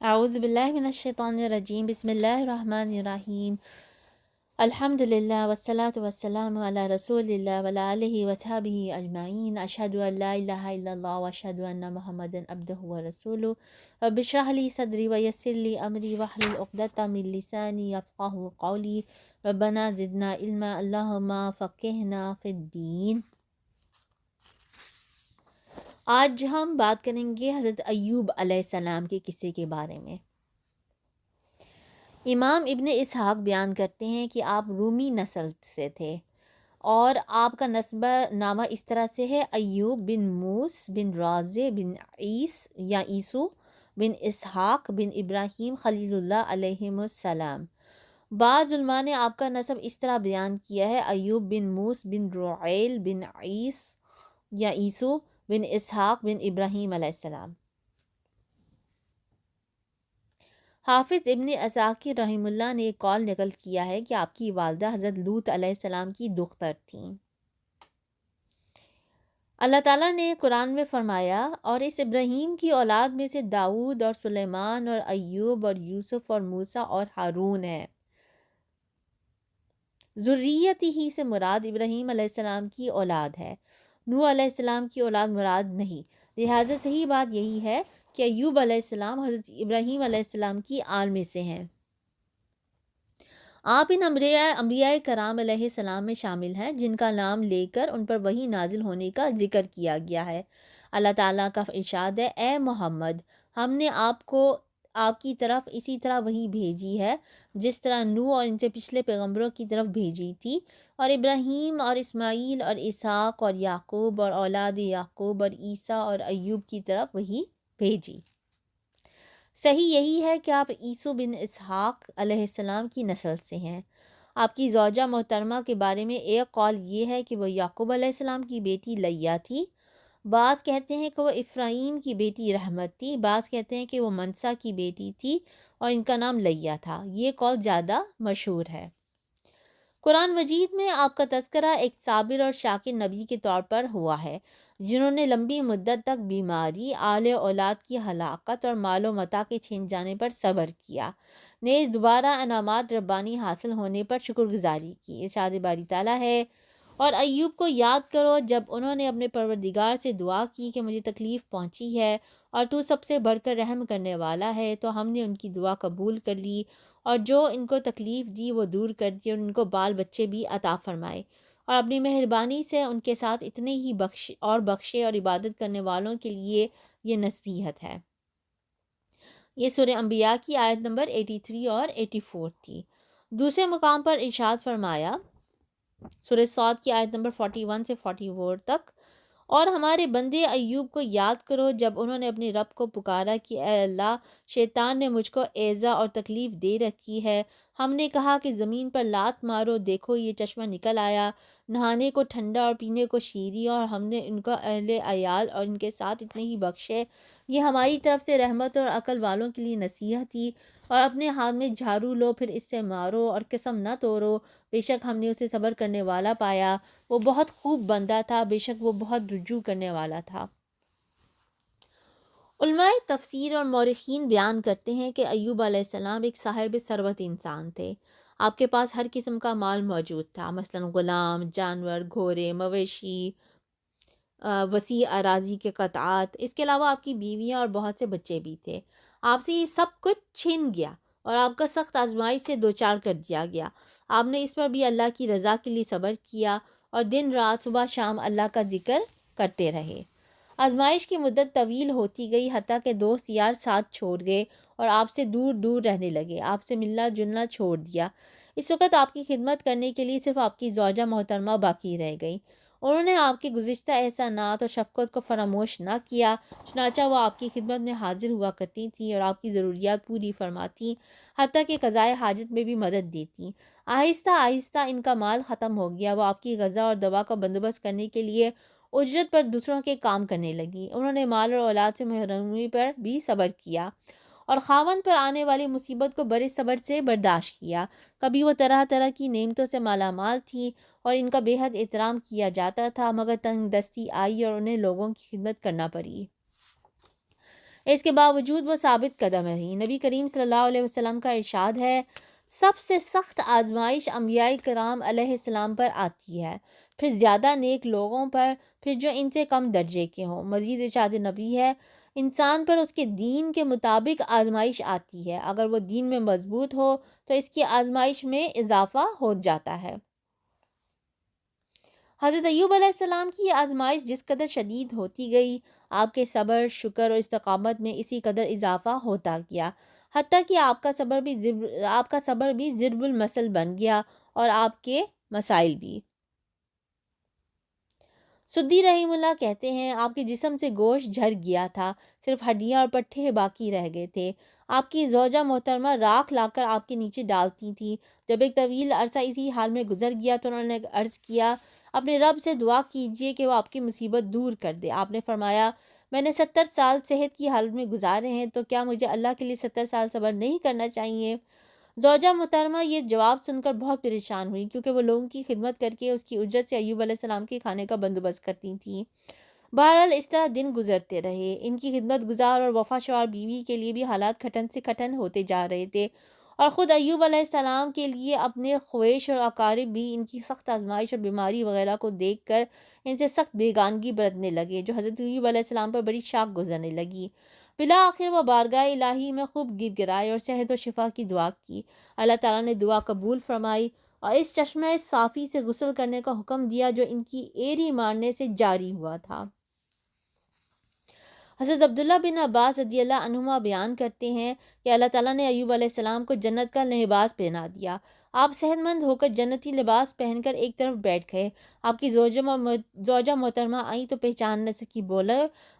اعوذ باللہ من الشیطان الرجیم، بسم اللہ الرحمن الرحیم، الحمدللہ والصلاة والسلام علی رسول اللہ وعلی آلہ وصحبہ اجمعین، اشہد ان لا الہ الا اللہ واشہد ان محمدا عبدہ ورسولہ، رب اشرح لی صدری ویسر لی امری واحلل عقدۃ من لسانی یفقہوا قولی، ربنا زدنا علما اللہم فقہنا فی الدین۔ آج ہم بات کریں گے حضرت ایوب علیہ السلام کے قصے کے بارے میں۔ امام ابن اسحاق بیان کرتے ہیں کہ آپ رومی نسل سے تھے اور آپ کا نسبہ نامہ اس طرح سے ہے: ایوب بن موس بن رازے بن عیسو بن اسحاق بن ابراہیم خلیل اللہ علیہم السلام۔ بعض علماء نے آپ کا نسب اس طرح بیان کیا ہے: ایوب بن موس بن روعیل بن عیسو بن اسحاق بن ابراہیم علیہ السلام۔ حافظ ابن عساکر رحمہ اللہ نے ایک قول نقل کیا ہے کہ آپ کی والدہ حضرت لوط علیہ السلام کی دختر تھیں۔ اللہ تعالیٰ نے قرآن میں فرمایا: اور اس ابراہیم کی اولاد میں سے داؤد اور سلیمان اور ایوب اور یوسف اور موسیٰ اور ہارون ہے۔ ذریتی ہی سے مراد ابراہیم علیہ السلام کی اولاد ہے، نوح علیہ السلام کی اولاد مراد نہیں۔ لہٰذا صحیح بات یہی ہے کہ ایوب علیہ السلام حضرت ابراہیم علیہ السلام کی آل میں سے ہیں۔ آپ ان انبیاء کرام علیہ السلام میں شامل ہیں جن کا نام لے کر ان پر وحی نازل ہونے کا ذکر کیا گیا ہے۔ اللہ تعالیٰ کا ارشاد ہے: اے محمد، ہم نے آپ کو آپ کی طرف اسی طرح وحی بھیجی ہے جس طرح نوح اور ان سے پچھلے پیغمبروں کی طرف بھیجی تھی، اور ابراہیم اور اسماعیل اور اسحاق اور یعقوب اور اولاد یعقوب اور عیسیٰ اور ایوب کی طرف وحی بھیجی۔ صحیح یہی ہے کہ آپ عیسو بن اسحاق علیہ السلام کی نسل سے ہیں۔ آپ کی زوجہ محترمہ کے بارے میں ایک قول یہ ہے کہ وہ یعقوب علیہ السلام کی بیٹی لیہ تھی، بعض کہتے ہیں کہ وہ افرایم کی بیٹی رحمت تھی، بعض کہتے ہیں کہ وہ منسا کی بیٹی تھی اور ان کا نام لیہ تھا۔ یہ قول زیادہ مشہور ہے۔ قرآن مجید میں آپ کا تذکرہ ایک صابر اور شاکر نبی کے طور پر ہوا ہے جنہوں نے لمبی مدت تک بیماری، آل اولاد کی ہلاکت اور مال و متاع کے چھن جانے پر صبر کیا، نیز دوبارہ انعامات ربانی حاصل ہونے پر شکر گزاری کی۔ ارشاد باری تعالیٰ ہے: اور ایوب کو یاد کرو جب انہوں نے اپنے پروردگار سے دعا کی کہ مجھے تکلیف پہنچی ہے اور تو سب سے بڑھ کر رحم کرنے والا ہے، تو ہم نے ان کی دعا قبول کر لی اور جو ان کو تکلیف دی وہ دور کر دی اور ان کو بال بچے بھی عطا فرمائے، اور اپنی مہربانی سے ان کے ساتھ اتنے ہی بخشے اور عبادت کرنے والوں کے لیے یہ نصیحت ہے۔ یہ سورہ انبیاء کی آیت نمبر 83 اور 84 تھی۔ دوسرے مقام پر ارشاد فرمایا، سورہ صاد کی آیت نمبر 41 سے 44 تک: اور ہمارے بندے ایوب کو یاد کرو جب انہوں نے اپنے رب کو پکارا کہ اے اللہ، شیطان نے مجھ کو ایذا اور تکلیف دے رکھی ہے۔ ہم نے کہا کہ زمین پر لات مارو، دیکھو یہ چشمہ نکل آیا، نہانے کو ٹھنڈا اور پینے کو شیریں، اور ہم نے ان کو اہل عیال اور ان کے ساتھ اتنے ہی بخشے۔ یہ ہماری طرف سے رحمت اور عقل والوں کے لیے نصیحت تھی۔ اور اپنے ہاتھ میں جھاڑو لو، پھر اس سے مارو اور قسم نہ توڑو، بے شک ہم نے اسے صبر کرنے والا پایا، وہ بہت خوب بندہ تھا، بے شک وہ بہت رجوع کرنے والا تھا۔ علماء تفسیر اور مورخین بیان کرتے ہیں کہ ایوب علیہ السلام ایک صاحب ثروت انسان تھے۔ آپ کے پاس ہر قسم کا مال موجود تھا، مثلاً غلام، جانور، گھوڑے، مویشی، وسیع اراضی کے قطعات۔ اس کے علاوہ آپ کی بیویاں اور بہت سے بچے بھی تھے۔ آپ سے یہ سب کچھ چھن گیا اور آپ کا سخت آزمائش سے دوچار کر دیا گیا۔ آپ نے اس پر بھی اللہ کی رضا کے لیے صبر کیا اور دن رات صبح شام اللہ کا ذکر کرتے رہے۔ آزمائش کی مدت طویل ہوتی گئی، حتیٰ کہ دوست یار ساتھ چھوڑ گئے اور آپ سے دور دور رہنے لگے، آپ سے ملنا جلنا چھوڑ دیا۔ اس وقت آپ کی خدمت کرنے کے لیے صرف آپ کی زوجہ محترمہ باقی رہ گئی۔ انہوں نے آپ کے گزشتہ احسانات اور شفقت کو فراموش نہ کیا، چنانچہ وہ آپ کی خدمت میں حاضر ہوا کرتی تھیں اور آپ کی ضروریات پوری فرماتی، حتیٰ کہ قضائے حاجت میں بھی مدد دیتی۔ آہستہ آہستہ ان کا مال ختم ہو گیا، وہ آپ کی غذا اور دوا کا بندوبست کرنے کے لیے اجرت پر دوسروں کے کام کرنے لگی۔ انہوں نے مال اور اولاد سے محرومی پر بھی صبر کیا اور خاوند پر آنے والی مصیبت کو بڑے صبر سے برداشت کیا۔ کبھی وہ طرح طرح کی نعمتوں سے مالا مال تھی اور ان کا بے حد احترام کیا جاتا تھا، مگر تنگ دستی آئی اور انہیں لوگوں کی خدمت کرنا پڑی۔ اس کے باوجود وہ ثابت قدم رہی۔ نبی کریم صلی اللہ علیہ وسلم کا ارشاد ہے، سب سے سخت آزمائش انبیاء کرام علیہ السلام پر آتی ہے، پھر زیادہ نیک لوگوں پر، پھر جو ان سے کم درجے کے ہوں۔ مزید ارشاد نبی ہے، انسان پر اس کے دین کے مطابق آزمائش آتی ہے، اگر وہ دین میں مضبوط ہو تو اس کی آزمائش میں اضافہ ہو جاتا ہے۔ حضرت ایوب علیہ السلام کی یہ آزمائش جس قدر شدید ہوتی گئی، آپ کے صبر، شکر اور استقامت میں اسی قدر اضافہ ہوتا گیا، حتیٰ کہ آپ کا صبر بھی ضرب المثل بن گیا اور آپ کے مسائل بھی۔ سدی رحیم اللہ کہتے ہیں، آپ کے جسم سے گوشت جھڑ گیا تھا، صرف ہڈیاں اور پٹھے باقی رہ گئے تھے۔ آپ کی زوجہ محترمہ راکھ لا کر آپ کے نیچے ڈالتی تھی۔ جب ایک طویل عرصہ اسی حال میں گزر گیا تو انہوں نے عرض کیا، اپنے رب سے دعا کیجئے کہ وہ آپ کی مصیبت دور کر دے۔ آپ نے فرمایا، میں نے 70 سال صحت کی حالت میں گزارے ہیں، تو کیا مجھے اللہ کے لیے 70 سال صبر نہیں کرنا چاہیے؟ زوجہ محترمہ یہ جواب سن کر بہت پریشان ہوئی، کیونکہ وہ لوگوں کی خدمت کر کے اس کی اجرت سے ایوب علیہ السلام کے کھانے کا بندوبست کرتی تھیں۔ بہرحال اس طرح دن گزرتے رہے۔ ان کی خدمت گزار اور وفا شوار بیوی کے لیے بھی حالات کھٹن سے کھٹن ہوتے جا رہے تھے، اور خود ایوب علیہ السلام کے لیے اپنے خویش اور اقارب بھی ان کی سخت آزمائش اور بیماری وغیرہ کو دیکھ کر ان سے سخت بیگانگی برتنے لگے، جو حضرت ایوب علیہ السلام پر بڑی شاق گزرنے لگی۔ بالآخر وہ بارگاہ الہی میں خوب گر گرائے اور صحت و شفا کی دعا کی۔ اللہ تعالیٰ نے دعا قبول فرمائی اور اس چشمہ صافی سے غسل کرنے کا حکم دیا جو ان کی ایری مارنے سے جاری ہوا تھا۔ حضرت عبداللہ بن عباس رضی اللہ عنہما بیان کرتے ہیں کہ اللہ تعالیٰ نے ایوب علیہ السلام کو جنت کا لباس پہنا دیا۔ آپ صحت مند ہو کر جنتی لباس پہن کر ایک طرف بیٹھ گئے۔ آپ کی زوجہ محترمہ آئیں تو پہچان نہ سکی،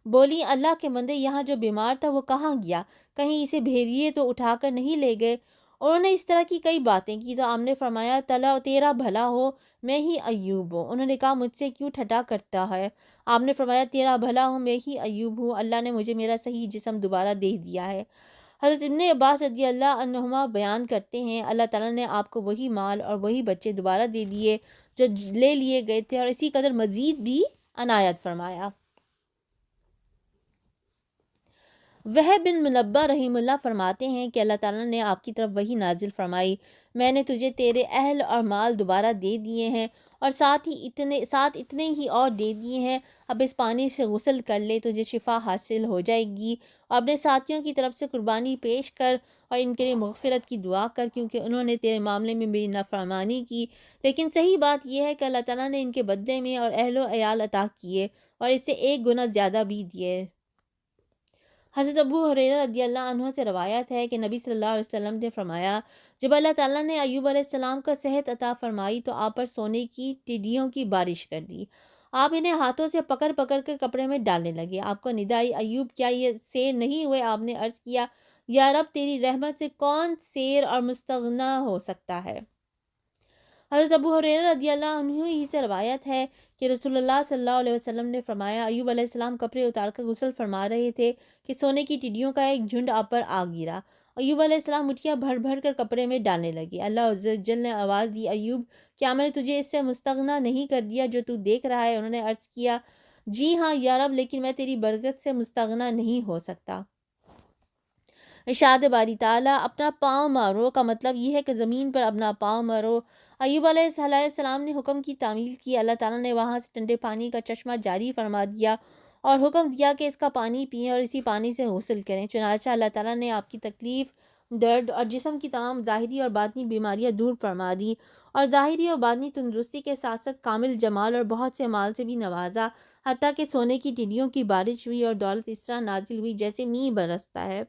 بولی اللہ کے بندے، یہاں جو بیمار تھا وہ کہاں گیا؟ کہیں اسے بھیڑیے تو اٹھا کر نہیں لے گئے؟ انہوں نے اس طرح کی کئی باتیں کی تو آپ نے فرمایا، تیرا بھلا ہو، میں ہی ایوب ہوں۔ انہوں نے کہا، مجھ سے کیوں ٹھٹا کرتا ہے؟ آپ نے فرمایا، تیرا بھلا ہو، میں ہی ایوب ہوں، اللہ نے مجھے میرا صحیح جسم دوبارہ دے دیا ہے۔ حضرت ابن عباس رضی اللہ عنہما بیان کرتے ہیں، اللہ تعالیٰ نے آپ کو وہی مال اور وہی بچے دوبارہ دے دیے جو لے لیے گئے تھے، اور اسی قدر مزید بھی عنایت فرمایا۔ وہب بن منبہ رحمہ اللہ فرماتے ہیں کہ اللہ تعالیٰ نے آپ کی طرف وحی نازل فرمائی، میں نے تجھے تیرے اہل اور مال دوبارہ دے دیے ہیں، اور ساتھ اتنے ہی اور دے دیے ہیں، اب اس پانی سے غسل کر لے، تجھے شفا حاصل ہو جائے گی، اور اپنے ساتھیوں کی طرف سے قربانی پیش کر اور ان کے لیے مغفرت کی دعا کر، کیونکہ انہوں نے تیرے معاملے میں میری نافرمانی کی۔ لیکن صحیح بات یہ ہے کہ اللہ تعالیٰ نے ان کے بدلے میں اور اہل و عیال عطا کیے، اور اس سے 1 گنا زیادہ بھی دیے۔ حضرت ابو ہریرہ رضی اللہ عنہ سے روایت ہے کہ نبی صلی اللہ علیہ وسلم نے فرمایا، جب اللہ تعالیٰ نے ایوب علیہ السلام کا صحت عطا فرمائی تو آپ پر سونے کی ٹڈیوں کی بارش کر دی۔ آپ انہیں ہاتھوں سے پکڑ پکڑ کر کپڑے میں ڈالنے لگے۔ آپ کو ندا آئی، ایوب کیا یہ سیر نہیں ہوئے؟ آپ نے عرض کیا، یا رب تیری رحمت سے کون سیر اور مستغنا ہو سکتا ہے؟ حضرت ابو ہریرہ رضی اللہ عنہ ہی سے روایت ہے کہ رسول اللہ صلی اللہ علیہ وسلم نے فرمایا، ایوب علیہ السلام کپڑے اتار کر غسل فرما رہے تھے کہ سونے کی ٹڈیوں کا ایک جھنڈ آپ پر آ گرا۔ ایوب علیہ السلام مٹھیاں بھر بھر کر کپڑے میں ڈالنے لگے۔ اللہ عز و جل نے آواز دی، ایوب کیا میں نے تجھے اس سے مستغنا نہیں کر دیا جو تو دیکھ رہا ہے؟ انہوں نے عرض کیا، جی ہاں یا رب، لیکن میں تیری برکت سے مستغنا نہیں ہو سکتا۔ ارشاد باری تعالیٰ، اپنا پاؤں مارو کا مطلب یہ ہے کہ زمین پر اپنا پاؤں مارو۔ ایوب علیہ السلام نے حکم کی تعمیل کی، اللہ تعالیٰ نے وہاں سے ٹھنڈے پانی کا چشمہ جاری فرما دیا اور حکم دیا کہ اس کا پانی پئیں اور اسی پانی سے غسل کریں۔ چنانچہ اللہ تعالیٰ نے آپ کی تکلیف، درد اور جسم کی تمام ظاہری اور باطنی بیماریاں دور فرما دی، اور ظاہری اور باطنی تندرستی کے ساتھ ساتھ کامل جمال اور بہت سے مال سے بھی نوازا، حتیٰ کہ سونے کی ٹڈیوں کی بارش ہوئی اور دولت اس طرح نازل ہوئی جیسے مینہ برستا ہے۔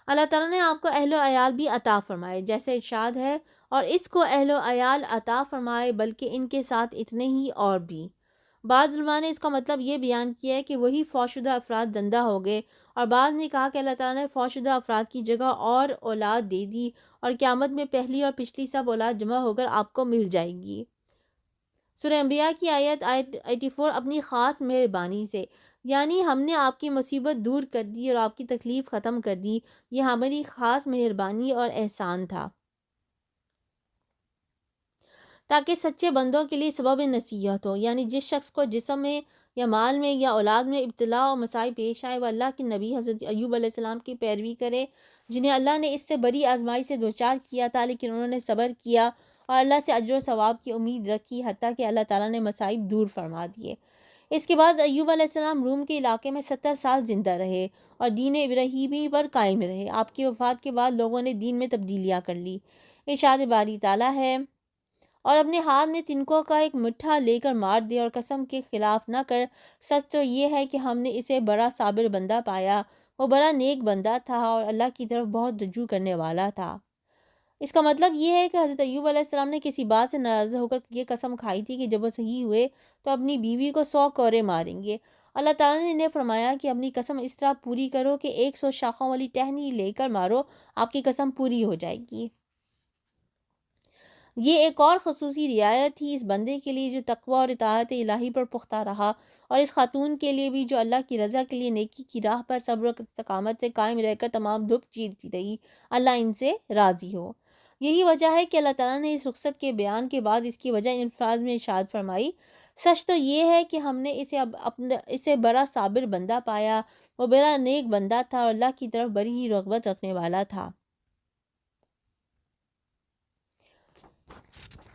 اللہ تعالیٰ نے آپ کو اہل و عیال بھی عطا فرمائے، جیسے ارشاد ہے، اور اس کو اہل و عیال عطا فرمائے بلکہ ان کے ساتھ اتنے ہی اور بھی۔ بعض علماء نے اس کا مطلب یہ بیان کیا ہے کہ وہی فوت شدہ افراد زندہ ہو گئے، اور بعض نے کہا کہ اللہ تعالیٰ نے فوت شدہ افراد کی جگہ اور اولاد دے دی، اور قیامت میں پہلی اور پچھلی سب اولاد جمع ہو کر آپ کو مل جائے گی۔ سورہ انبیاء کی آیت 84، اپنی خاص مہربانی سے، یعنی ہم نے آپ کی مصیبت دور کر دی اور آپ کی تکلیف ختم کر دی، یہ ہماری خاص مہربانی اور احسان تھا۔ تاکہ سچے بندوں کے لیے سبب نصیحت ہو، یعنی جس شخص کو جسم میں یا مال میں یا اولاد میں ابتلا و مسائل پیش آئے وہ اللہ کے نبی حضرت ایوب علیہ السلام کی پیروی کرے، جنہیں اللہ نے اس سے بڑی آزمائی سے دوچار کیا تھا لیکن انہوں نے صبر کیا اور اللہ سے اجر و ثواب کی امید رکھی، حتیٰ کہ اللہ تعالیٰ نے مصائب دور فرما دیے۔ اس کے بعد ایوب علیہ السلام روم کے علاقے میں 70 سال زندہ رہے اور دین ابراہیمی پر قائم رہے۔ آپ کی وفات کے بعد لوگوں نے دین میں تبدیلیاں کر لی۔ ارشاد باری تعالیٰ ہے، اور اپنے ہاتھ میں تنکوں کا ایک مٹھا لے کر مار دے اور قسم کے خلاف نہ کر، سچ تو یہ ہے کہ ہم نے اسے بڑا صابر بندہ پایا، وہ بڑا نیک بندہ تھا اور اللہ کی طرف بہت رجوع کرنے والا تھا۔ اس کا مطلب یہ ہے کہ حضرت ایوب علیہ السلام نے کسی بات سے ناراض ہو کر یہ قسم کھائی تھی کہ جب وہ صحیح ہوئے تو اپنی بیوی کو 100 کوڑے ماریں گے۔ اللہ تعالیٰ نے انہیں فرمایا کہ اپنی قسم اس طرح پوری کرو کہ 100 شاخوں والی ٹہنی لے کر مارو، آپ کی قسم پوری ہو جائے گی۔ یہ ایک اور خصوصی رعایت تھی اس بندے کے لیے جو تقوی اور اطاعت الہی پر پختہ رہا، اور اس خاتون کے لیے بھی جو اللہ کی رضا کے لیے نیکی کی راہ پر صبر و استقامت سے قائم رہ کر تمام دکھ چیرتی رہی۔ اللہ ان سے راضی ہو۔ یہی وجہ ہے کہ اللہ تعالیٰ نے اس رخصت کے بیان کے بعد اس کی وجہ ان الفاظ میں ارشاد فرمائی، سچ تو یہ ہے کہ ہم نے اسے بڑا صابر بندہ پایا، وہ بڑا نیک بندہ تھا اور اللہ کی طرف بڑی ہی رغبت رکھنے والا تھا۔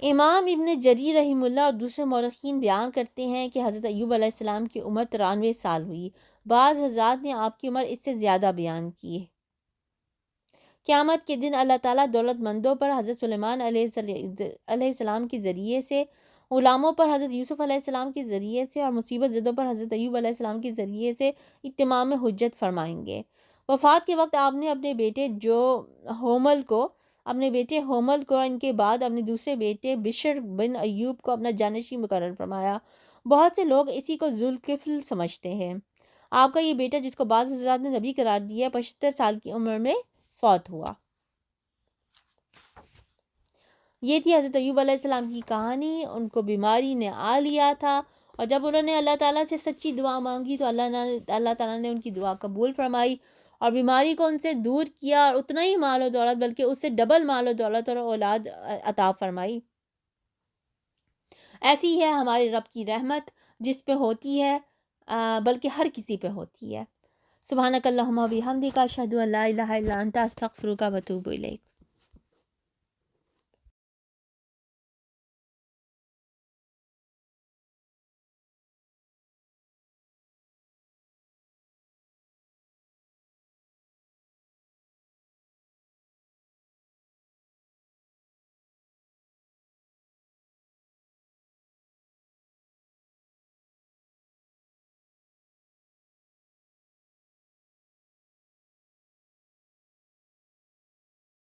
امام ابن جریر رحمہ اللہ اور دوسرے مورخین بیان کرتے ہیں کہ حضرت ایوب علیہ السلام کی عمر 93 سال ہوئی۔ بعض حضرات نے آپ کی عمر اس سے زیادہ بیان کی ہے۔ قیامت کے دن اللہ تعالیٰ دولت مندوں پر حضرت سلیمان علیہ السلام کے ذریعے سے، غلاموں پر حضرت یوسف علیہ السلام کے ذریعے سے اور مصیبت زدوں پر حضرت ایوب علیہ السلام کے ذریعے سے اتمام حجت فرمائیں گے۔ وفات کے وقت آپ نے اپنے بیٹے ہومل کو اور ان کے بعد اپنے دوسرے بیٹے بشر بن ایوب کو اپنا جانشین مقرر فرمایا۔ بہت سے لوگ اسی کو ذوالکفل سمجھتے ہیں۔ آپ کا یہ بیٹا جس کو بعض حضرات نے نبی قرار دیا 75 سال کی عمر میں فوت ہوا۔ یہ تھی حضرت ایوب علیہ السلام کی کہانی۔ ان کو بیماری نے آ لیا تھا اور جب انہوں نے اللہ تعالیٰ سے سچی دعا مانگی تو اللہ تعالیٰ نے ان کی دعا قبول فرمائی اور بیماری کو ان سے دور کیا، اور اتنا ہی مال و دولت بلکہ اس سے ڈبل مال و دولت اور اولاد عطا فرمائی۔ ایسی ہے ہمارے رب کی رحمت، جس پہ ہوتی ہے بلکہ ہر کسی پہ ہوتی ہے۔ سبحانک اللہم و بحمدک، اشہد ان لا الہ الا انت، استغفرک و اتوب الیک۔